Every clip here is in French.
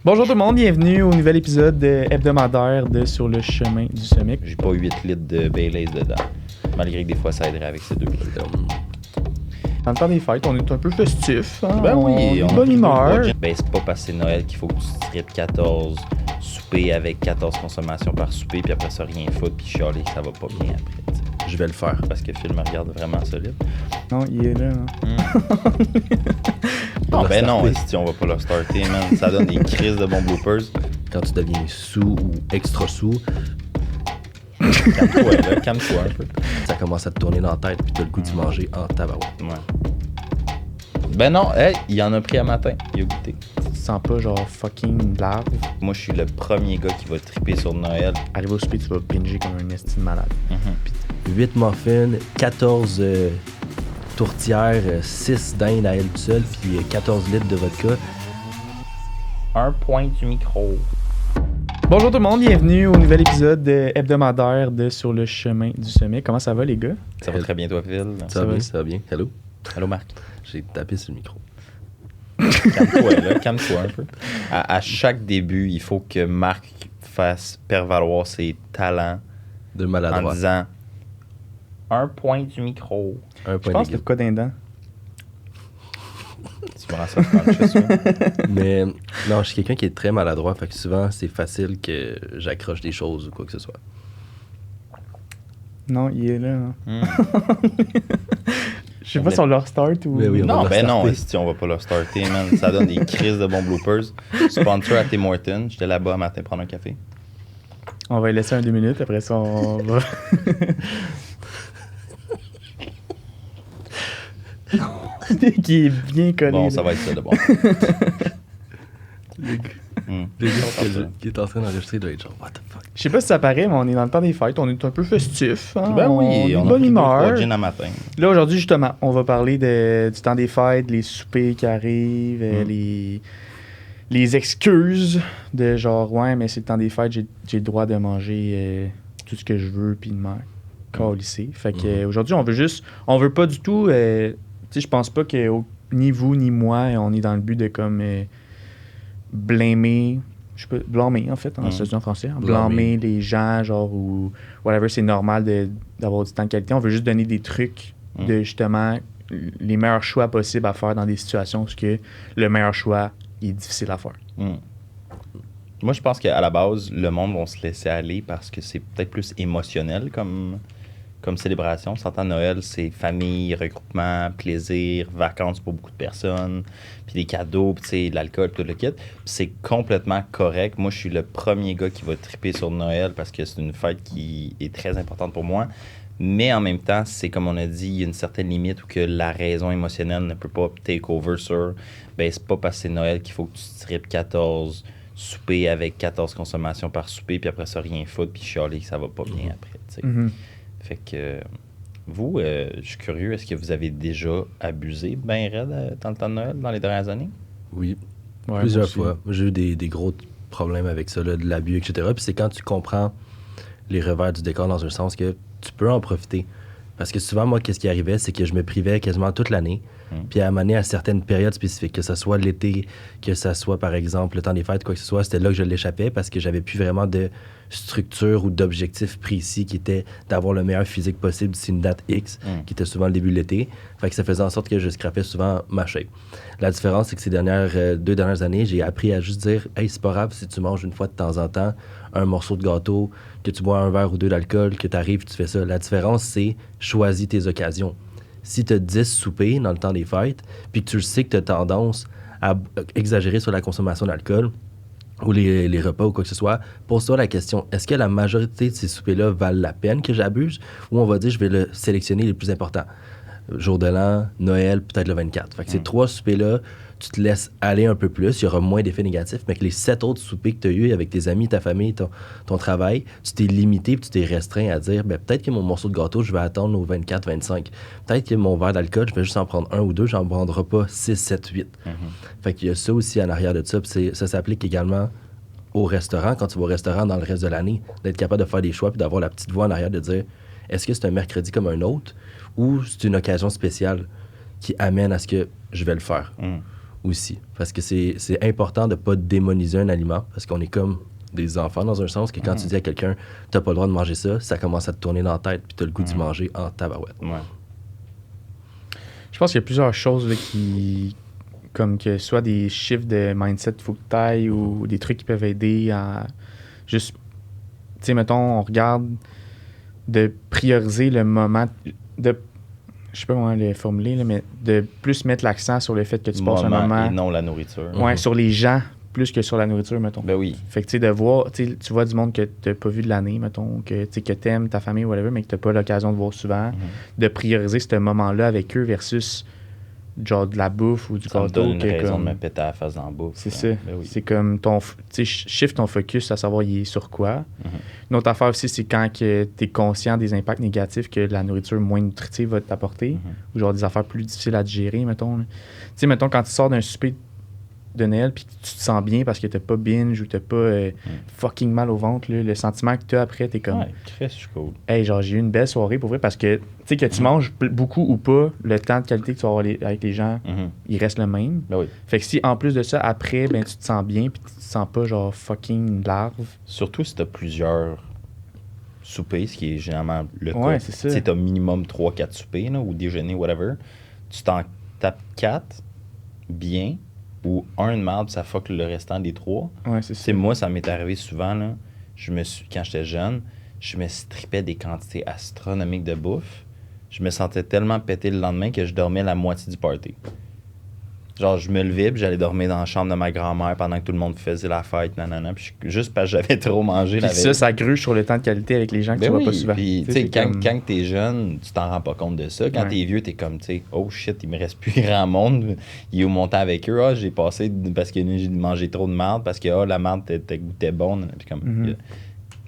Bonjour tout le monde, bienvenue au nouvel épisode hebdomadaire de Sur le chemin du SEMIC. J'ai pas 8 litres de Baileys dedans, malgré que des fois ça aiderait avec ces 2 litres. Dans le temps des fêtes, on est un peu festif, hein? Ben oui, on est on de a bonne pris humeur. budget. Ben c'est pas parce que c'est Noël qu'il faut que tu tripes 14 soupers avec 14 consommations par souper, puis après ça rien foutre, puis chialer que ça va pas bien après. T'sais. Je vais le faire. Parce que Phil me regarde vraiment solide. Non, il est là. Hein? Non, ben non, si on va pas le starter, man. Ça donne des crises de bons bloopers. Quand tu deviens sous ou extra sous, Calme-toi, là, calme-toi un peu. ça commence à te tourner dans la tête puis t'as le goût de manger en tabarouette. Ouais. Ben non, hey, il en a pris un matin. Il a goûté. Tu te sens pas genre fucking larve. Moi, je suis le premier gars qui va triper sur Noël. Arrivé au souper, tu vas binger comme un estime malade. 8 muffins, 14 tourtières, 6 dindes à elle toute seule puis 14 litres de vodka. Un point du micro. Bonjour tout le monde, bienvenue au nouvel épisode hebdomadaire de Sur le chemin du SEMIC. Comment ça va les gars? Ça va très bien, toi, Phil? Ça va bien, ça va bien. Hello? Allô, Marc? J'ai tapé sur le micro. Calme-toi, là, calme-toi un peu. À chaque début, il faut que Marc fasse pervaloir ses talents De en maladroit. disant un point du micro. Un Je point pense qu'il y a d'égal. quoi d'un dent. Tu me rends ça conscious, oui. Mais non, je suis quelqu'un qui est très maladroit, fait que souvent c'est facile que j'accroche des choses ou quoi que ce soit. Non, il est là. Hein? Hmm. Je sais pas si on leur start ou... Mais oui, on va Non, le ben non, starter. si on va pas le starter, man. Ça donne des crises de bons bloopers. Sponsor à Tim Hortons. J'étais là-bas un matin prendre un café. On va y laisser 2 minutes, après ça on va... qui est bien collé. Bon, là. ça va être ça de bon. Hmm. Le gars qui est en train d'enregistrer doit être genre, what the fuck? Je sais pas si ça paraît, mais on est dans le temps des fêtes. On est un peu festif. Hein? Ben oui, on est de on a bonne pris 2-3 humeur. gin à matin. Là, aujourd'hui, justement, on va parler du temps des fêtes, les soupers qui arrivent, les excuses de genre, ouais, mais c'est le temps des fêtes, j'ai le droit de manger tout ce que je veux, puis de me câlisser. Fait que aujourd'hui, on veut pas du tout, tu sais, je pense pas que ni vous ni moi, on est dans le but de comme blâmer, je sais pas, blâmer en fait, en situation en français, hein, blâmer les gens, genre, ou whatever, c'est normal d'avoir du temps de qualité. On veut juste donner des trucs de justement les meilleurs choix possibles à faire dans des situations où le meilleur choix est difficile à faire. Hmm. Moi, je pense qu'à la base, le monde va se laisser aller parce que c'est peut-être plus émotionnel comme célébration. On s'entend Noël, c'est famille, regroupement, plaisir, vacances pour beaucoup de personnes, puis des cadeaux, puis tu sais, de l'alcool, tout le kit. Puis c'est complètement correct. Moi, je suis le premier gars qui va triper sur Noël parce que c'est une fête qui est très importante pour moi. Mais en même temps, c'est comme on a dit, il y a une certaine limite où que la raison émotionnelle ne peut pas take over sur, ben c'est pas parce que c'est Noël qu'il faut que tu tripes 14 soupers avec 14 consommations par souper, puis après ça, rien foutre, puis chialer que ça va pas bien après, tu sais. Mhm. Fait que vous, je suis curieux, est-ce que vous avez déjà abusé ben raide dans le temps de Noël, dans les dernières années? Oui, Ouais, plusieurs moi aussi. fois. J'ai eu des gros problèmes avec ça, là, de l'abus, etc. Puis c'est quand tu comprends les revers du décor dans un sens que tu peux en profiter. Parce que souvent, moi, qu'est-ce qui arrivait, c'est que je me privais quasiment toute l'année. Puis à m'amener à certaines périodes spécifiques, que ce soit l'été, que ce soit, par exemple, le temps des fêtes, quoi que ce soit, c'était là que je l'échappais parce que j'avais plus vraiment de structure ou d'objectif précis qui était d'avoir le meilleur physique possible d'ici une date X, qui était souvent le début de l'été. Fait que ça faisait en sorte que je scrapais souvent ma shape. La différence, c'est que ces 2 dernières années, j'ai appris à juste dire « Hey, c'est pas grave si tu manges une fois de temps en temps un morceau de gâteau, que tu bois un verre ou 2 d'alcool, que tu arrives, tu fais ça. » La différence, c'est choisis tes occasions. Si tu as 10 soupers dans le temps des fêtes, puis que tu sais que tu as tendance à exagérer sur la consommation d'alcool ou les repas ou quoi que ce soit, pose-toi la question, est-ce que la majorité de ces soupers-là valent la peine que j'abuse ou on va dire je vais le sélectionner les plus importants? Jour de l'an, Noël, peut-être le 24. Fait que ces 3 soupers-là, tu te laisses aller un peu plus, il y aura moins d'effets négatifs, mais que les 7 autres soupers que tu as eus avec tes amis, ta famille, ton travail, tu t'es limité puis tu t'es restreint à dire, ben, peut-être que mon morceau de gâteau, je vais attendre au 24-25. Peut-être que mon verre d'alcool, je vais juste en prendre 1 ou 2, j'en prendrai pas 6, 7, 8. Fait qu'il y a ça aussi en arrière de ça, puis ça s'applique également au restaurant, quand tu vas au restaurant dans le reste de l'année, d'être capable de faire des choix puis d'avoir la petite voix en arrière de dire, est-ce que c'est un mercredi comme un autre ou c'est une occasion spéciale qui amène à ce que je vais le faire? aussi. Parce que c'est important de ne pas démoniser un aliment, parce qu'on est comme des enfants dans un sens, que quand tu dis à quelqu'un « t'as pas le droit de manger ça commence à te tourner dans la tête, puis t'as le goût d'y manger en tabarouette. Ouais. Je pense qu'il y a plusieurs choses là, qui. Comme que soit des chiffres de mindset faut que t'ailles ou des trucs qui peuvent aider à juste. Tu sais, mettons, on regarde de prioriser le moment. Je sais pas comment le formuler, là, mais de plus mettre l'accent sur le fait que tu passes un moment. Et non la nourriture. Ouais, sur les gens plus que sur la nourriture, mettons. Ben oui. Fait que tu sais, de voir, tu vois du monde que t'as pas vu de l'année, mettons, que t'aimes ta famille, whatever, mais que t'as pas l'occasion de voir souvent, de prioriser ce moment-là avec eux versus genre de la bouffe ou du Ça me gâteau. donne une que raison comme- de me péter à la face dans la bouffe. C'est là. ça. Ben oui. C'est comme tu sais, shift ton focus à savoir il est sur quoi. Une autre affaire aussi, c'est quand tu es conscient des impacts négatifs que la nourriture moins nutritive va t'apporter, ou genre des affaires plus difficiles à digérer, mettons. Tu sais, mettons, quand tu sors d'un souper de Noël puis que tu te sens bien parce que t'as pas binge ou t'as pas fucking mal au ventre, là, le sentiment que t'as après, t'es comme Ouais, Chris, je suis cool. hey, genre j'ai eu une belle soirée pour vrai parce que tu sais que tu manges beaucoup ou pas, le temps de qualité que tu vas avoir avec les gens, il reste le même. Ben oui. Fait que si en plus de ça, après, ben tu te sens bien puis tu te sens pas genre fucking larve. Surtout si t'as plusieurs soupers, ce qui est généralement le Ouais, cas. c'est ça. Tu sais, t'as minimum 3-4 soupers, là, ou déjeuner, whatever. Tu t'en tapes 4 bien, ou un de marde, ça fuck le restant des 3. Ouais, c'est Tu ça. sais, moi, ça m'est arrivé souvent, là. Quand j'étais jeune, je me strippais des quantités astronomiques de bouffe. Je me sentais tellement pété le lendemain que je dormais la moitié du party. Genre, je me levais, puis j'allais dormir dans la chambre de ma grand-mère pendant que tout le monde faisait la fête, nanana. Puis juste parce que j'avais trop mangé la Puis veille. ça gruge sur le temps de qualité avec les gens que Ben tu vois oui, pas souvent. puis tu c'est sais, quand, comme- quand t'es jeune, tu t'en rends pas compte de ça. Quand Ouais. t'es vieux, t'es comme, tu sais, oh shit, il me reste plus grand monde. Il est où mon temps avec eux? Ah, j'ai passé parce que j'ai mangé trop de marde, parce que la marde goûtait bonne. Puis comme,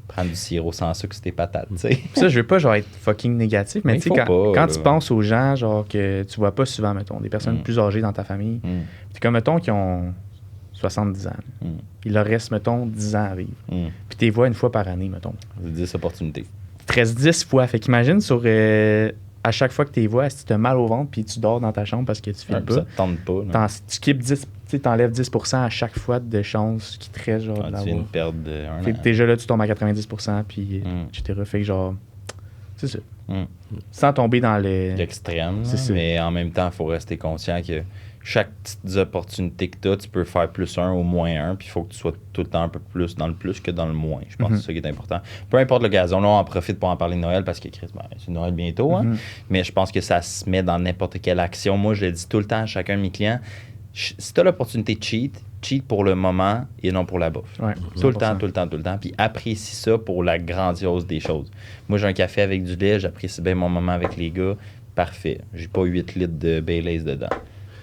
prendre du sirop sans sucre sur tes patates, tu sais. Puis ça, je veux pas genre être fucking négatif, mais Mais tu sais, il faut quand pas, tu là. penses aux gens genre que tu vois pas souvent, mettons, des personnes plus âgées dans ta famille, c'est comme, mettons, qui ont 70 ans. Il leur reste, mettons, 10 ans à vivre. Puis tu les vois une fois par année, mettons. C'est 10 opportunités. Il te reste 10 fois. Fait qu'imagine sur... à chaque fois que tu les vois, si tu as mal au ventre puis tu dors dans ta chambre parce que tu files Ouais, puis pas, ça te tente pas. là. tu skippes 10, tu sais, t'enlèves 10% à chaque fois de chance qui te reste, genre, Ah, de tu viens l'avoir. de perdre de un Fait an. que déjà là, tu tombes à 90%, puis etc. Fait que genre, c'est ça. Sans tomber dans le... L'extrême, C'est là, ça. mais en même temps, il faut rester conscient que chaque petite opportunité que tu as, tu peux faire plus un ou moins un, puis il faut que tu sois tout le temps un peu plus dans le plus que dans le moins. Je pense que c'est ça qui est important. Peu importe l'occasion, là, on en profite pour en parler de Noël parce que, Chris, c'est Noël bientôt, hein? Mais je pense que ça se met dans n'importe quelle action. Moi, je le dis tout le temps à chacun de mes clients, si tu as l'opportunité de cheat pour le moment et non pour la bouffe. Ouais, Tout le 100%. temps, tout le temps, tout le temps. Puis apprécie ça pour la grandiose des choses. Moi, j'ai un café avec du lait, j'apprécie bien mon moment avec les gars. Parfait. J'ai pas 8 litres de Baileys dedans.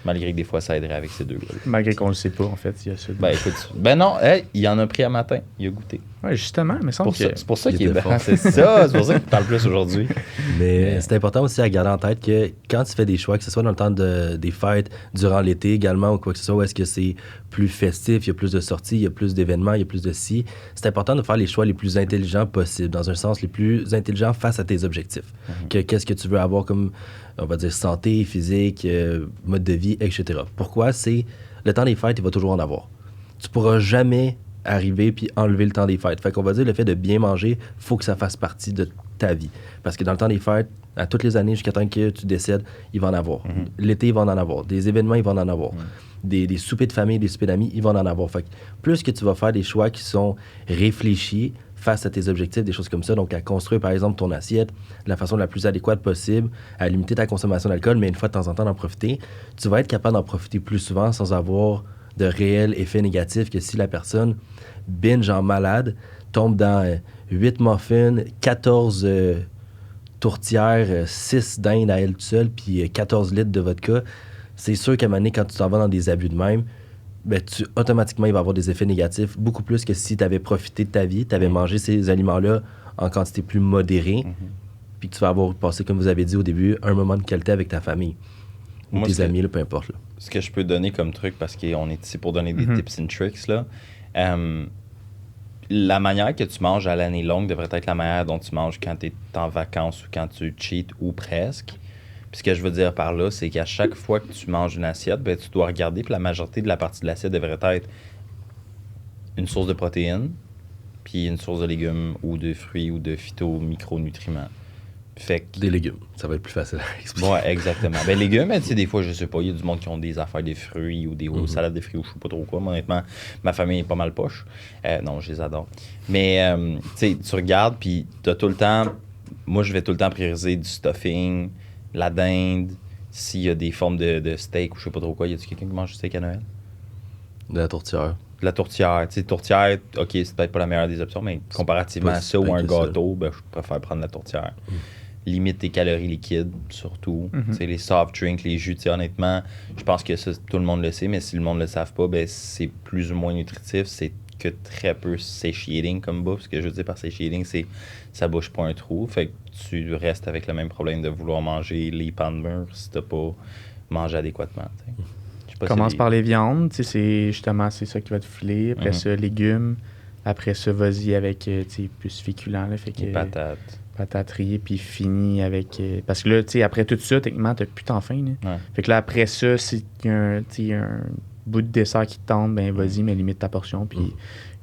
Malgré que des fois, ça aiderait avec ces deux gars. Malgré qu'on le sait pas, en fait, il y a ça. Ben écoute, ben non, hey, il en a pris un matin. Il a goûté. Ouais, justement, mais semble que... C'est pour ça il qu'il est était bon. fort. C'est ça, c'est pour ça qu'il parle plus aujourd'hui. Mais c'est important aussi à garder en tête que quand tu fais des choix, que ce soit dans le temps des fêtes, durant l'été également ou quoi que ce soit, où est-ce que c'est plus festif, il y a plus de sorties, il y a plus d'événements, il y a plus de ci, c'est important de faire les choix les plus intelligents possibles, dans un sens les plus intelligents face à tes objectifs. Que qu'est-ce que tu veux avoir comme, on va dire, santé, physique, mode de vie, etc. Pourquoi? C'est le temps des fêtes, il va toujours en avoir. Tu pourras jamais arriver puis enlever le temps des fêtes. Fait qu'on va dire le fait de bien manger, faut que ça fasse partie de ta vie. Parce que dans le temps des fêtes, à toutes les années, jusqu'à temps que tu décèdes, il va en avoir. L'été, il va en avoir. Des événements, il va en avoir. Des soupers de famille, des soupers d'amis, il va en avoir. Fait que plus que tu vas faire des choix qui sont réfléchis face à tes objectifs, des choses comme ça, donc à construire par exemple ton assiette de la façon la plus adéquate possible, à limiter ta consommation d'alcool, mais une fois de temps en temps d'en profiter, tu vas être capable d'en profiter plus souvent sans avoir de réels effets négatifs que si la personne binge en malade, tombe dans 8 muffins, 14 tourtières, 6 dindes à elle toute seule, puis 14 litres de vodka, c'est sûr qu'à un moment donné, quand tu t'en vas dans des abus de même, ben, automatiquement, il va avoir des effets négatifs, beaucoup plus que si tu avais profité de ta vie, tu avais mangé ces aliments-là en quantité plus modérée, puis que tu vas avoir passé, comme vous avez dit au début, un moment de qualité avec ta famille. Ou Moi, tes ce que- amis, là, peu importe. Là. Ce que je peux donner comme truc, parce qu'on est ici pour donner des tips and tricks, là, la manière que tu manges à l'année longue devrait être la manière dont tu manges quand tu es en vacances ou quand tu cheats ou presque. Puis ce que je veux dire par là, c'est qu'à chaque fois que tu manges une assiette, ben, tu dois regarder, puis la majorité de la partie de l'assiette devrait être une source de protéines, puis une source de légumes ou de fruits ou de phyto-micronutriments. Fait que... Des légumes, ça va être plus facile à expliquer. Ouais, exactement. Ben, légumes, tu sais, des fois, je sais pas, il y a du monde qui ont des affaires des fruits ou des salades de fruits ou je sais pas trop quoi. Moi, honnêtement, ma famille est pas mal poche. Non, je les adore. Mais, tu sais, tu regardes, puis t'as tout le temps... Moi, je vais tout le temps prioriser du stuffing, la dinde, s'il y a des formes de steak ou je sais pas trop quoi. Y a-tu quelqu'un qui mange du steak à Noël? De la tourtière. De la tourtière. Tu sais, tourtière, OK, c'est peut-être pas la meilleure des options, mais comparativement à ça ou un gâteau, ben, je préfère prendre la tourtière. Limite tes calories liquides, surtout. Tu sais, les soft drinks, les jus, tu sais, honnêtement, je pense que ça, tout le monde le sait, mais si le monde le savent pas, ben, c'est plus ou moins nutritif. C'est que très peu satiating comme bouffe. Ce que je veux dire par satiating, c'est ça bouche pas un trou. Fait que tu restes avec le même problème de vouloir manger les pains de beurre si t'as pas mangé adéquatement. Commence par les viandes, tu sais, c'est justement c'est ça qui va te filer. Après ça, légumes. Après ça, vas-y avec tu sais, plus féculent. Là, fait que, les patates. Patates rillées, puis fini avec... parce que là, tu sais, après tout ça, techniquement, t'as plus tant faim. Là. Ouais. Fait que là, après ça, si y a un bout de dessert qui te tente, ben vas-y, mais limite ta portion, puis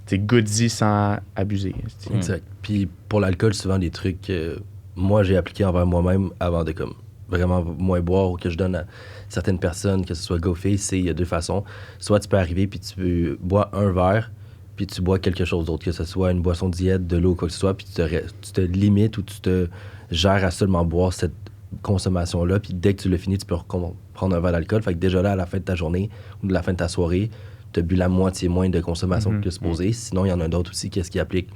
tu sais, goûte-y sans abuser. Exact. Puis pour l'alcool, souvent, des trucs que moi, j'ai appliqués envers moi-même avant de comme vraiment moins boire ou que je donne à certaines personnes, que ce soit GoFace, c'est il y a deux façons. Soit tu peux arriver, puis tu bois un verre, puis tu bois quelque chose d'autre, que ce soit une boisson diète, de l'eau ou quoi que ce soit, puis tu te limites ou tu te gères à seulement boire cette consommation-là, puis dès que tu l'as fini, tu peux prendre un verre d'alcool. Fait que déjà là, à la fin de ta journée ou de la fin de ta soirée, tu as bu la moitié moins de consommation que supposé. Sinon, il y en a d'autres aussi, qu'est-ce qui applique?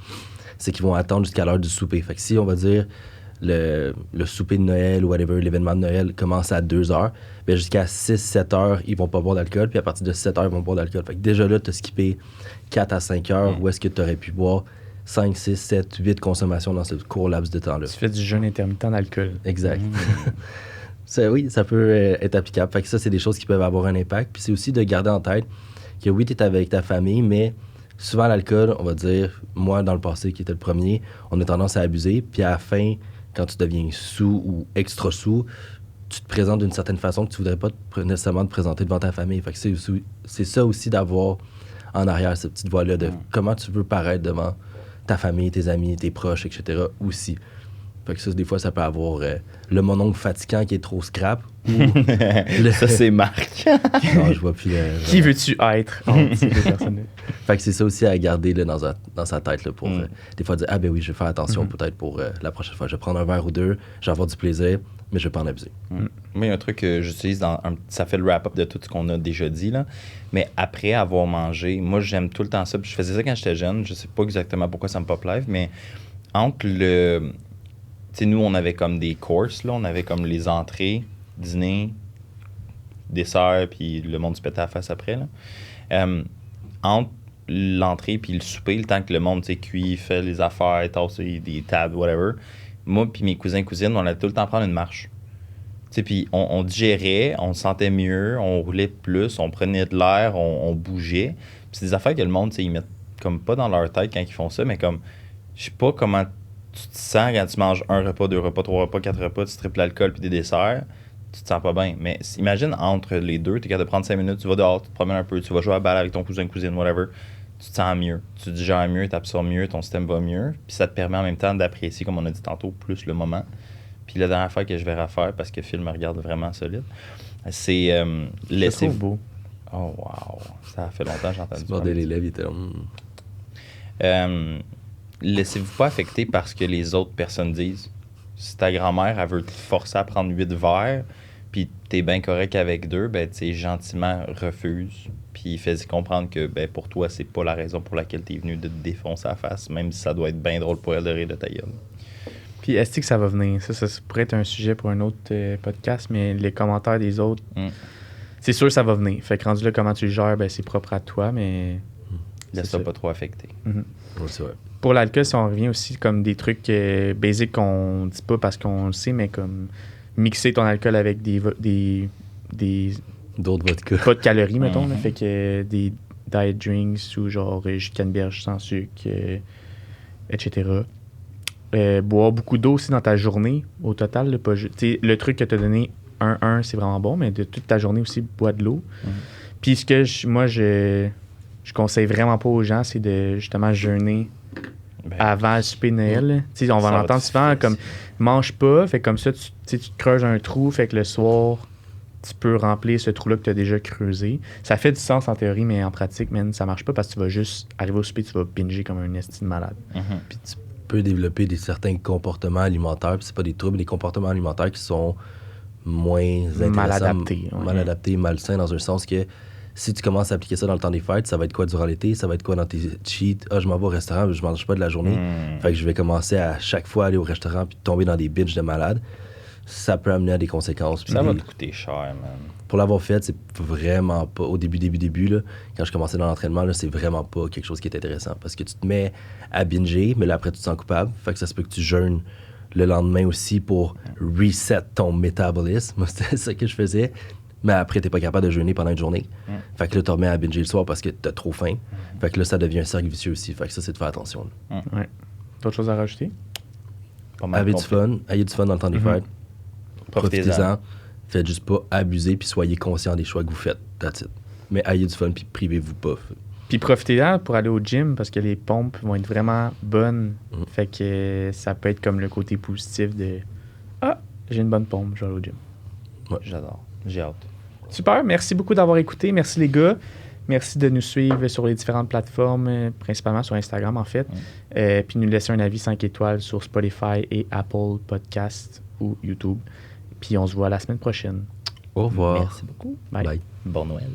C'est qu'ils vont attendre jusqu'à l'heure du souper. Fait que si, on va dire, le souper de Noël ou whatever, l'événement de Noël commence à 2h, bien jusqu'à 6-7 heures, ils vont pas boire d'alcool, puis à partir de 7 heures, ils vont boire d'alcool. Fait que déjà là, tu as skippé 4 à 5 heures où est-ce que tu aurais pu boire 5, 6, 7, 8 consommations dans ce court laps de temps-là. Tu fais du jeûne intermittent d'alcool. Exact. Oui, ça peut être applicable. Fait que ça, c'est des choses qui peuvent avoir un impact. Puis c'est aussi de garder en tête que oui, tu es avec ta famille, mais souvent l'alcool, on va dire, moi, dans le passé, qui était le premier, on a tendance à abuser. Puis à la fin, quand tu deviens sous ou extra sous, tu te présentes d'une certaine façon que tu voudrais pas nécessairement te présenter devant ta famille. Fait que c'est ça aussi d'avoir en arrière cette petite voix-là de comment tu veux paraître devant ta famille, tes amis, tes proches, etc. aussi. Fait que ça, des fois, ça peut avoir le mononcle fatigant qui est trop scrap. Ou Ça, c'est Marc. Non, je vois plus Qui veux-tu être entre ces deux personnes-là? Fait que c'est ça aussi à garder là, dans sa tête là, pour des fois dire « Ah ben oui, je vais faire attention peut-être pour la prochaine fois. Je vais prendre un verre ou deux, je vais avoir du plaisir, mais je vais pas en abuser. » Moi, il y a un truc que j'utilise, ça fait le wrap-up de tout ce qu'on a déjà dit, là. Mais après avoir mangé, moi, j'aime tout le temps ça. Puis je faisais ça quand j'étais jeune. Je sais pas exactement pourquoi ça me pop live, mais entre le... Tu sais, nous, on avait comme des courses, là. On avait comme les entrées, dîner, dessert, puis le monde se pétait à la face après, là. Entre l'entrée puis le souper, le temps que le monde, tu sais, cuit, fait les affaires, tasse des tables, whatever, moi puis mes cousins-cousines, on allait tout le temps prendre une marche. Tu sais, puis on digérait, on se sentait mieux, on roulait plus, on prenait de l'air, on bougeait. Puis c'est des affaires que le monde, tu sais, ils mettent comme pas dans leur tête quand ils font ça, mais comme, je sais pas comment tu te sens quand tu manges un repas, 2 repas, 3 repas, 4 repas, tu triples l'alcool puis des desserts, tu te sens pas bien. Mais imagine entre les deux, tu es capable de prendre 5 minutes, tu vas dehors, tu te promènes un peu, tu vas jouer à la balle avec ton cousin, cousine, whatever, tu te sens mieux, tu digères mieux, tu absorbes mieux, ton système va mieux, puis ça te permet en même temps d'apprécier, comme on a dit tantôt, plus le moment. Puis la dernière fois que je vais refaire, parce que Phil me regarde vraiment solide, c'est laisser... C'est beau. Oh wow, ça fait longtemps que j'ai entendu Tu mordais les lèvres, il était laissez-vous pas affecter par ce que les autres personnes disent. Si ta grand-mère, elle veut te forcer à prendre 8 verres, puis t'es bien correct avec 2, ben, tu sais, gentiment refuse. Puis fais-y comprendre que, ben, pour toi, c'est pas la raison pour laquelle t'es venu de te défoncer la face, même si ça doit être bien drôle pour elle de rire de ta gueule. Puis est-ce que ça va venir? Ça pourrait être un sujet pour un autre podcast, mais les commentaires des autres, c'est sûr que ça va venir. Fait que rendu là, comment tu le gères, ben, c'est propre à toi, mais... Laisse-toi pas trop affecter. Oui, c'est vrai. Pour l'alcool, si on revient aussi comme des trucs basiques qu'on dit pas parce qu'on le sait, mais comme mixer ton alcool avec des D'autres vodka. pas de calories, mettons. Là, fait que des diet drinks ou genre jus de canneberge sans sucre, etc. boire beaucoup d'eau aussi dans ta journée, au total. Là, le truc que tu as donné, 1-1, c'est vraiment bon, mais de toute ta journée aussi, bois de l'eau. Puis ce que je conseille vraiment pas aux gens, c'est de justement jeûner avant le souper de Noël. On va l'entendre souvent comme mange pas, fait comme ça, tu te creuses un trou, fait que le soir, tu peux remplir ce trou-là que tu as déjà creusé. Ça fait du sens en théorie, mais en pratique, man, ça marche pas parce que tu vas juste arriver au souper, tu vas binger comme un esti de malade. Puis tu peux développer certains comportements alimentaires, puis c'est pas des troubles, des comportements alimentaires qui sont moins Mal intéressants, adaptés. mal adaptés, malsains, dans un sens que si tu commences à appliquer ça dans le temps des fêtes, ça va être quoi durant l'été? Ça va être quoi dans tes cheats? Ah, je m'en vais au restaurant, je mange pas de la journée. Fait que je vais commencer à chaque fois aller au restaurant puis tomber dans des binges de malade. Ça peut amener à des conséquences. Ça va te coûter cher, man. Pour l'avoir fait, c'est vraiment pas... Au début, là, quand je commençais dans l'entraînement, là, c'est vraiment pas quelque chose qui est intéressant. Parce que tu te mets à binger, mais là, après, tu te sens coupable. Fait que ça se peut que tu jeûnes le lendemain aussi pour reset ton métabolisme. Moi, c'était ça que je faisais. Mais après, t'es pas capable de jeûner pendant une journée. Fait que là, tu remets à binger le soir parce que t'as trop faim. Fait que là, ça devient un cercle vicieux aussi. Fait que ça, c'est de faire attention. Ouais. D'autres choses à rajouter? Ayez du fun dans le temps des fêtes. Profitez-en. Faites juste pas abuser puis soyez conscient des choix que vous faites. That's it. Mais ayez du fun puis privez-vous pas. Puis profitez-en pour aller au gym parce que les pompes vont être vraiment bonnes. Fait que ça peut être comme le côté positif de j'ai une bonne pompe, je vais aller au gym. Ouais. J'adore. J'ai hâte. Super, merci beaucoup d'avoir écouté. Merci les gars. Merci de nous suivre sur les différentes plateformes, principalement sur Instagram en fait. Puis nous laisser un avis 5 étoiles sur Spotify et Apple Podcast ou YouTube. Puis on se voit la semaine prochaine. Au revoir. Merci beaucoup. Bye. Bye. Bon Noël.